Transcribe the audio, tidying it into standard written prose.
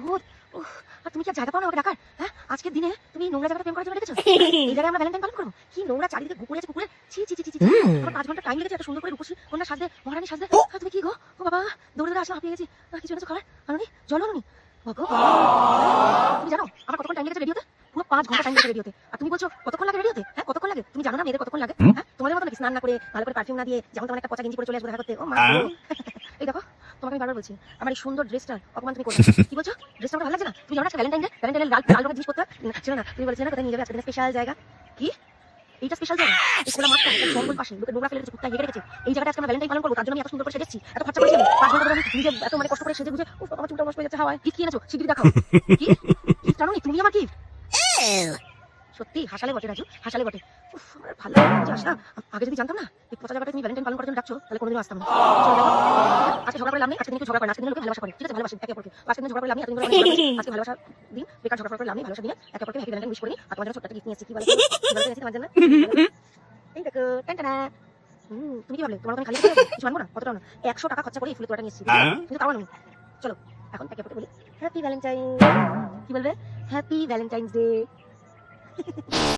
রোদ। উফ, আর তুমি কি আর জায়গা পাও না আমাকে ডাকার? হ্যাঁ, আজকের দিনে তুমি নোংরা জায়গাটা প্রেম করার জন্য রেখেছো? এই জায়গায় আমরা ভ্যালেন্টাইন পালন করবো? কি নোংরা, চারিদিকে কুকুর আছে কুকুরের। ছি ছি ছি ছি ছি। আমার 5 ঘন্টা টাইম লেগেছে এত সুন্দর করে রূপসী কন্যা সাজতে, মহারানী সাজতে। আর তুমি কি গো? ও বাবা, দৌড়ে দৌড়ে আসলাম, হাঁপিয়ে গেছি। কিছু এনেছো খাবার? আনুনি? জল আনুনি? ভগবান, তুমি জানো আমার কতক্ষণ টাইম লেগেছে রেডি হতে? পুরো 5 ঘন্টা টাইম লেগেছে রেডি হতে। আর তুমি বলছো কতক্ষণ লাগে রেডি হতে? হ্যাঁ, কতক্ষণ লাগে? তুমি জানো না মেয়েদের কতক্ষণ লাগে? হ্যাঁ, তোমাদের মতো নাকি স্নান না করে, ভালো করে পারফিউম না দিয়ে যেমন তেমন একটা পচা গেঞ্জি পরে চলে আসবো দেখা করতে? ও মা গো। এই দেখো, তোমাকে আমি বারবার বলছি আমার এই সুন্দর ড্রেসটার অপমান তুমি করবে না। কি বলছো? ড্রেসটা আমার ভালো লাগছে না? তুমি জানো না ভ্যালেন্টাইন ডে, ভ্যালেন্টাইনের লাল লাল রঙের জিনিস পরতে ছিল না? তুমি বলেছিলে না কোথায় নিয়ে যাবে আজকে দিনে স্পেশাল জায়গা? কি? এইটা স্পেশাল জায়গা? এই খোলা মাঠটা, একটা জঙ্গল পাশে, লোকে নোংরা ফেলে রেখেছে, কুত্তা হেগে রেখেছে। এই জায়গাটা আজকে আমরা ভ্যালেন্টাইন পালন করবো, তার জন্য আমি এত সুন্দর করে সেজেছি, এত খরচা করেছি আমি। 5 ঘন্টা ধরে আমি নিজে এত মানে কষ্ট করে সেজে গুজে, উফ, আমার চুলটা নষ্ট হয়ে যাচ্ছে হাওয়ায়। গিফট কি এনেছো? শিগগিরই দেখাও। কি গিফট আনোনি? তুমি আমার গিফট? সত্যি হাসালে বটে রাজু, হাসালে বটে। উফ, আমার ভালো লাগছে আসা। আগে যদি জানতাম না এই পচা জায়গাটা তুমি ভ্যালেন্টাইন পালন করার জন্য ডাকছো, তাহলে কোনোদিনও আসতাম না। চলো দেখো, আজকে ঝগড়া করে লাভ নেই, আজকে দিন একটু ঝগড়া করে না, আজকে দিন লোকে ভালোবাসা করে, ঠিক আছে? ভালোবাসেন একে অপরকে। আজকে দিন ঝগড়া করে লাভ নেই, এতদিন ধরে অনেক ঝগড়া করেছি। আজকে ভালোবাসা দিন, বেকার ঝগড়া করে লাভ নেই, ভালোবাসা দিনে একে অপরকে হ্যাপি ভ্যালেন্টাইন উইশ করে নিই। আর তোমার জন্য ছোট্ট একটা গিফট নিয়ে এসেছি। কি বলো? কি বলো এনেছি তোমার জন্য? এই দেখো, টানটানা। তুমি কি ভাবলে তোমার ওখানে খালি হাতে যাবো? কিছু আনবো না, অতটাও না। 100 টাকা খরচা করে এই ফুলের তোড়াটা নিয়ে এসেছি, কিন্তু তাও আনুনি। চলো এখন একে অপরকে বলি হ্যাপি ভ্যালেন্টাইন। কি বলবে? Happy Valentine's day.